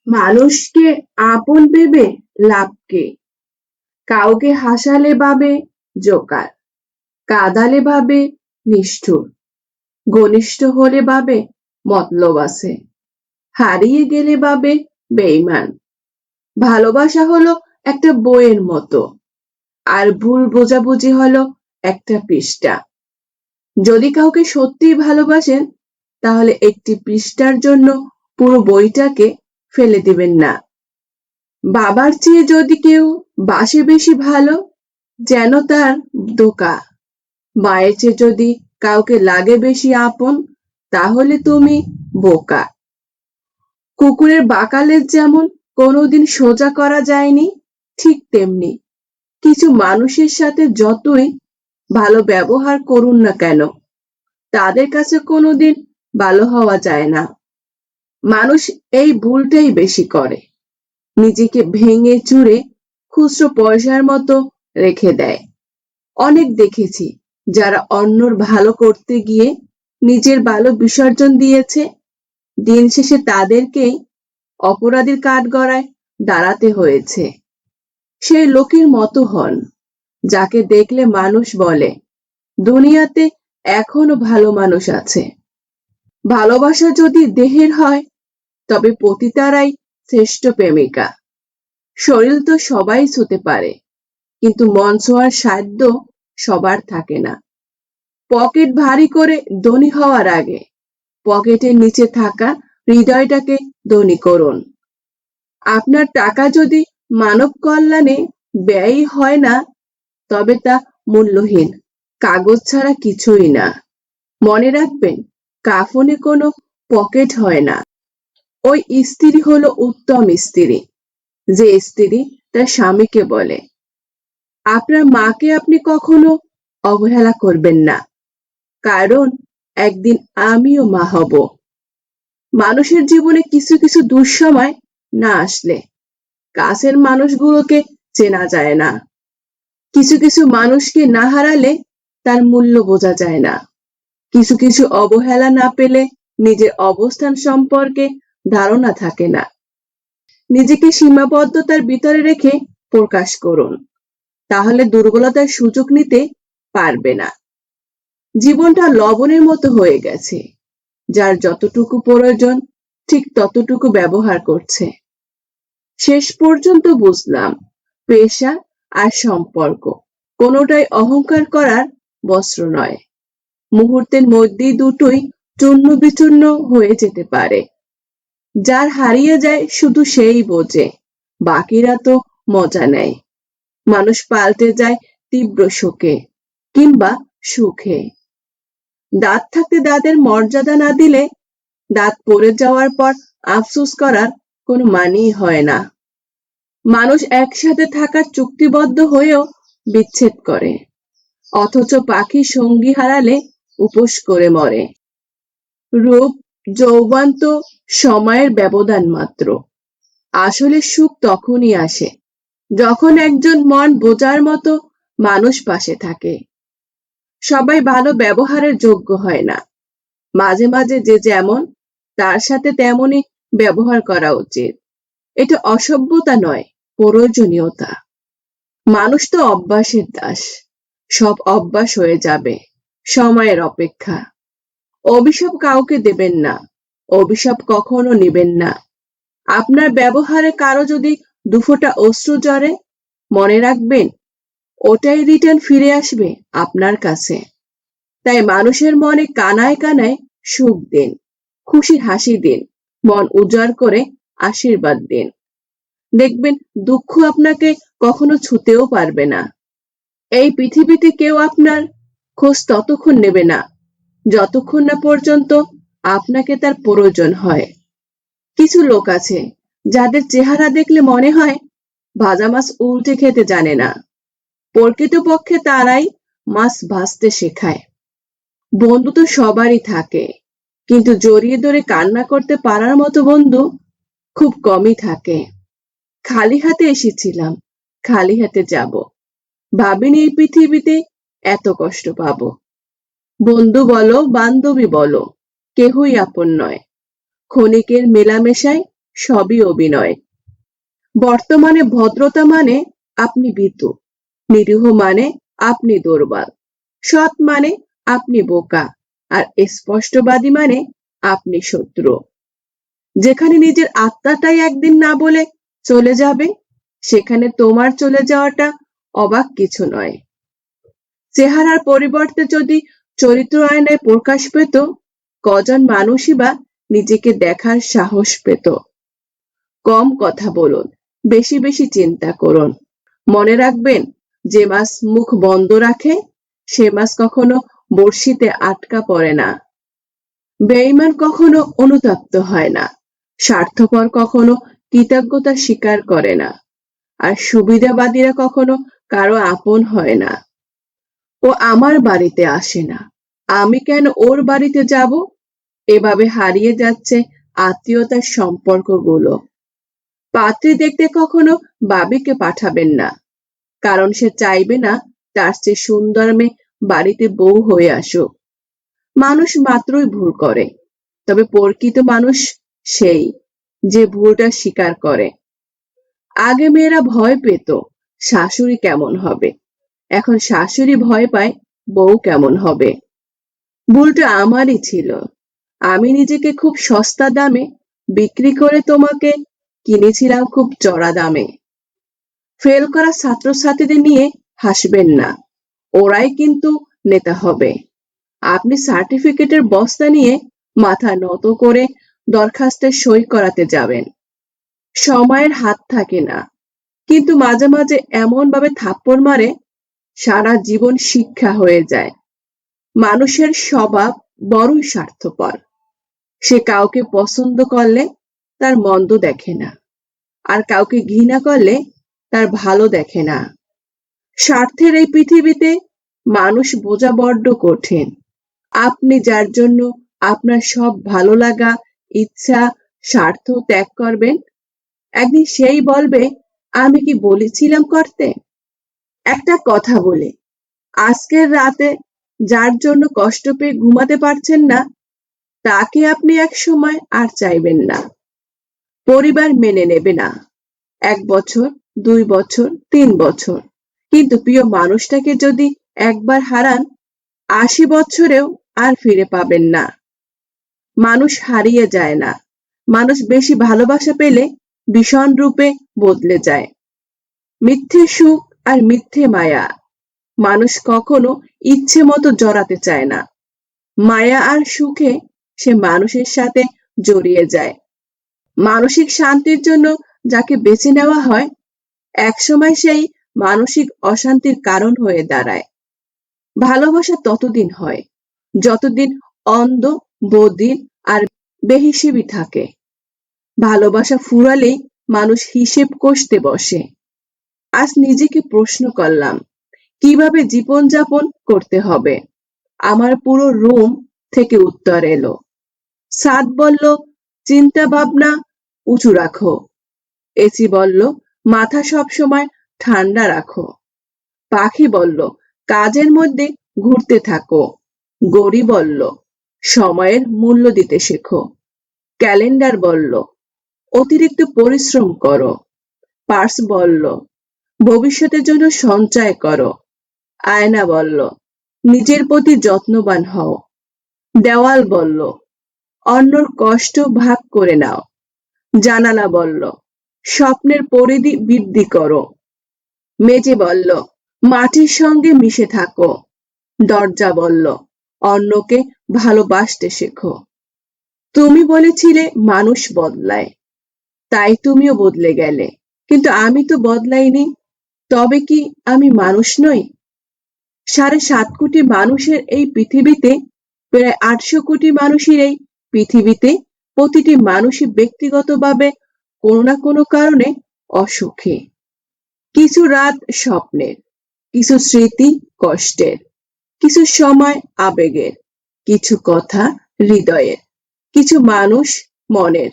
মানুষকে আপন ভেবে লাভ কি? কাউকে হাসালে ভাবে জোকার, কাঁদালে ভাবে নিষ্ঠুর, ঘনিষ্ঠ হলে ভাবে মতলব আছে, হারিয়ে গেলে ভাবে বেঈমান। ভালোবাসা হলো একটা বইয়ের মতো, আর ভুল বোঝাবুঝি হলো একটা পৃষ্ঠা। যদি কাউকে সত্যিই ভালোবাসেন, তাহলে একটি পৃষ্ঠার জন্য পুরো বইটাকে ফেলে দিবেন না। বাবার চেয়ে যদি কেউ বাসে বেশি ভালো, যেন তার ধোঁকা। মায়ের চেয়ে যদি কাউকে লাগে বেশি আপন, তাহলে তুমি বোকা। কুকুরের বাঁকা লেজ যেমন কোনোদিন সোজা করা যায়নি, ঠিক তেমনি কিছু মানুষের সাথে যতই ভালো ব্যবহার করুন না কেন, তাদের কাছে কোনোদিন ভালো হওয়া যায় না। মানুষ এই ভুলটাই বেশি করে, নিজেকে ভেঙে চুরে খুচরো পয়সার মতো রেখে দেয়। অনেক দেখেছি যারা অন্যর ভালো করতে গিয়ে নিজের ভালো বিসর্জন দিয়েছে, দিন শেষে তাদেরকেই অপরাধীর কাঠগড়ায় দাঁড়াতে হয়েছে। সেই লোকের মতো হন, যাকে দেখলে মানুষ বলে দুনিয়াতে এখনো ভালো মানুষ আছে। ভালোবাসা যদি দেহের হয়, তবে পতিতারাই শ্রেষ্ঠ প্রেমিকা। শরীর তো সবাই ছুতে পারে, কিন্তু মন ছোঁয়ার সাধ্য সবার থাকে না। পকেট ভারী করে ধনী হওয়ার আগে পকেটের নিচে থাকা হৃদয়টাকে ধনী করুন। আপনার টাকা যদি মানব কল্যাণে ব্যয় হয় না, তবে তা মূল্যহীন কাগজ ছাড়া কিছুই না। মনে রাখবেন, কাফনে কোনো পকেট হয় না। ওই স্ত্রী হলো উত্তম স্ত্রী, যে স্ত্রী তার স্বামীকে বলে, আপনার মাকে আপনি কখনো অবহেলা করবেন না, কারণ একদিন আমিও মা হব। মানুষের জীবনে কিছু কিছু দুঃসময় না আসলে কাছের মানুষগুলোকে চেনা যায় না। কিছু কিছু মানুষকে না হারালে তার মূল্য বোঝা যায় না। কিছু কিছু অবহেলা না পেলে নিজের অবস্থান সম্পর্কে ধারণা থাকে না। নিজেকে সীমাবদ্ধতার ভিতরে রেখে প্রকাশ করুন, তাহলে দুর্বলতার সুযোগ নিতে পারবে না। জীবনটা লবণের মতো হয়ে গেছে, যার যতটুকু প্রয়োজন ঠিক ততটুকু ব্যবহার করছে। শেষ পর্যন্ত বুঝলাম, পেশা আর সম্পর্ক কোনোটাই অহংকার করার বস্ত্র নয়। মুহূর্তের মধ্যেই দুটোই চূর্ণ বিচূর্ণ হয়ে যেতে পারে। যার হারিয়ে যায় শুধু সেই বোঝে, বাকিরা তো মজা নেয়। মানুষ পাল্টে যায় তীব্র শোকে কিংবা সুখে। দাঁত থাকতে দাঁতের মর্যাদা না দিলে দাঁত পড়ে যাওয়ার পর আফসোস করার কোনো মানেই হয় না। মানুষ একসাথে থাকার চুক্তিবদ্ধ হয়েও বিচ্ছেদ করে, অথচ পাখি সঙ্গী হারালে উপোস করে মরে। রূপ যৌবন তো সময়ের ব্যবধান মাত্র। আসলে সুখ তখনই আসে যখন একজন মন বোঝার মতো মানুষ পাশে থাকে। সবাই ভালো ব্যবহারের যোগ্য হয় না। মাঝে মাঝে যে যেমন, তার সাথে তেমনই ব্যবহার করা উচিত। এটা অসভ্যতা নয়, প্রয়োজনীয়তা। মানুষ তো অভ্যাসের দাস, সব অভ্যাস হয়ে যাবে, সময়ের অপেক্ষা। অভিশাপ কাউকে দেবেন না, অভিশাপ কখনো নেবেন না। আপনার ব্যবহারে কারো যদি দুফোঁটা অশ্রু ঝরে, মনে রাখবেন ওটাই রিটার্ন ফিরে আসবে আপনার কাছে। তাই মানুষের মনে কানায় কানায় সুখ দিন, খুশি হাসি দিন, মন উজাড় করে আশীর্বাদ দিন। দেখবেন দুঃখ আপনাকে কখনো ছুতেও পারবে না। এই পৃথিবীতে কেউ আপনার খোঁজ ততক্ষণ নেবে না যতক্ষণ না পর্যন্ত আপনাকে তার প্রয়োজন হয়। কিছু লোক আছে যাদের চেহারা দেখলে মনে হয় ভাজা মাছ উল্টে খেতে জানে না। প্রকৃতপক্ষে তারাই মাছ ভাজতে শেখায়। বন্ধু তো সবারই থাকে, কিন্তু জড়িয়ে ধরে কান্না করতে পারার মতো বন্ধু খুব কমই থাকে। খালি হাতে এসেছিলাম, খালি হাতে যাব, ভাবিনি এই পৃথিবীতে এত কষ্ট পাবো। বন্ধু বলো বান্ধবী বলো, কেহই আপন নয়। ক্ষণিকের মেলামেশায় সবই অভিনয়। বর্তমানে ভদ্রতা মানে আপনি ভীতু, নিরীহ মানে আপনি দুর্বল, সৎ মানে আপনি বোকা, আর স্পষ্টবাদী মানে আপনি শত্রু। যেখানে নিজের আত্মাটাই একদিন না বলে চলে যাবে, সেখানে তোমার চলে যাওয়াটা অবাক কিছু নয়। চেহারার পরিবর্তে যদি চরিত্র আয়নায় প্রকাশ পেত, কজন মানুষই বা নিজেকে দেখার সাহস পেত। কম কথা বলুন, বেশি বেশি চিন্তা করুন। মনে রাখবেন, যে মাছ মুখ বন্ধ রাখে সে মাছ কখনো বড়শিতে আটকা পড়ে না। বেঈমান কখনো অনুতপ্ত হয় না, স্বার্থপর কখনো কৃতজ্ঞতা স্বীকার করে না, আর সুবিধাবাদীরা কখনো কারো আপন হয় না। ও আমার বাড়িতে আসে না, আমি কেন ওর বাড়িতে যাব? এভাবে হারিয়ে যাচ্ছে আত্মীয়তার সম্পর্কগুলো। পাত্রী দেখতে কখনো বাবিকে পাঠাবেন না, কারণ সে চাইবে না তার চেয়ে সুন্দর মেয়ে বাড়িতে বউ হয়ে আসুক। মানুষ মাত্রই ভুল করে, তবে প্রকৃত মানুষ সেই যে ভুলটা স্বীকার করে। আগে মেয়েরা ভয় পেত শাশুড়ি কেমন হবে, এখন শাশুড়ি ভয় পায় বউ কেমন হবে। ভুলটা আমারই ছিল, আমি নিজেকে খুব সস্তা দামে বিক্রি করে তোমাকে কিনেছিলাম খুব চড়া দামে। ফেল করা ছাত্রছাত্রীদের নিয়ে হাসবেন না, ওরাই কিন্তু নেতা হবে। আপনি সার্টিফিকেটের বস্তা নিয়ে মাথা নত করে দরখাস্তে সই করাতে যাবেন। সময়ের হাত থাকে না, কিন্তু মাঝে মাঝে এমন ভাবে থাপ্পড় মারে সারা জীবন শিক্ষা হয়ে যায়। মানুষের স্বভাব বড়ই স্বার্থপর। সে কাউকে পছন্দ করলে তার মন্দ দেখে না, আর কাউকে ঘৃণা করলে তার ভালো দেখে না। স্বার্থের এই পৃথিবীতে মানুষ বোঝা বড্ড কঠিন। আপনি যার জন্য আপনার সব ভালো লাগা, ইচ্ছা, স্বার্থ ত্যাগ করবেন, একদিন সেই বলবে, আমি কি বলেছিলাম করতে। একটা কথা বলে, আজকের রাতে যার জন্য কষ্ট পেয়ে ঘুমাতে পারছেন না, তাকে আপনি এক সময় আর চাইবেন না। পরিবার মেনে নেবে না 1 বছর, 2 বছর, 3 বছর, কিন্তু প্রিয় মানুষটাকে যদি একবার হারান, 80 বছরেও আর ফিরে পাবেন না। মানুষ হারিয়ে যায় না, মানুষ বেশি ভালোবাসা পেলে ভীষণ রূপে বদলে যায়। মিথ্যে সুখ আর মিথ্যে মায়া মানুষ কখনো ইচ্ছে মতো জড়াতে চায় না। মায়া আর সুখে সে মানুষের সাথে জড়িয়ে যায়। মানসিক শান্তির জন্য যাকে বেছে নেওয়া হয়, একসময় সেই মানসিক অশান্তির কারণ হয়ে দাঁড়ায়। ভালোবাসা ততদিন হয় যতদিন অন্ধ, বধির আর বেহিসেবি থাকে। ভালোবাসা ফুরালেই মানুষ হিসেব কষতে বসে। আজ নিজেকে প্রশ্ন করলাম, কিভাবে জীবনযাপন করতে হবে। আমার পুরো রুম থেকে উত্তর এলো। সাদ বলল, চিন্তা ভাবনা উঁচু রাখো। এসি বলল, মাথা সবসময় ঠান্ডা রাখো। পাখি বলল, কাজের মধ্যে ঘুরতে থাকো। গড়ি বলল, সময়ের মূল্য দিতে শেখো। ক্যালেন্ডার বলল, অতিরিক্ত পরিশ্রম করো। পার্স বলল, ভবিষ্যতের জন্য সঞ্চয় করো। আয়না বলল, নিজের প্রতি যত্নবান হও। দেওয়াল বলল, অন্যর কষ্ট ভাগ করে নাও। জানালা বলল, স্বপ্নের পরিধি বৃদ্ধি করো। মেঝে বলল, মাটির সঙ্গে মিশে থাকো। দরজা বলল, অন্যকে ভালোবাসতে শেখো। তুমি বলেছিলে মানুষ বদলায়, তাই তুমিও বদলে গেলে, কিন্তু আমি তো বদলাইনি। তবে কি আমি মানুষ নই? 7.5 কোটি মানুষের এই পৃথিবীতে প্রায় 800 কোটি মানুষের এই পৃথিবীতে প্রতিটি মানুষই ব্যক্তিগতভাবে কোনো না কোনো কারণে অসুখী। কিছু রাত স্বপ্নের, কিছু স্মৃতি কষ্টের, কিছু সময় আবেগের, কিছু কথা হৃদয়ের, কিছু মানুষ মনের,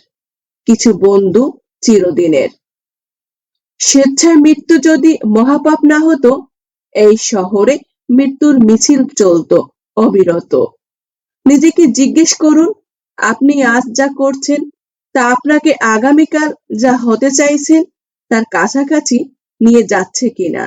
কিছু বন্ধু চিরদিনের। স্বেচ্ছায় মৃত্যু যদি মহাপাপ না হতো, এই শহরে মৃত্যুর মিছিল চলতো অবিরত। নিজেকে জিজ্ঞেস করুন, আপনি আজ যা করছেন তা আপনাকে আগামীকাল যা হতে চাইছেন তার কাছাকাছি নিয়ে যাচ্ছে কিনা।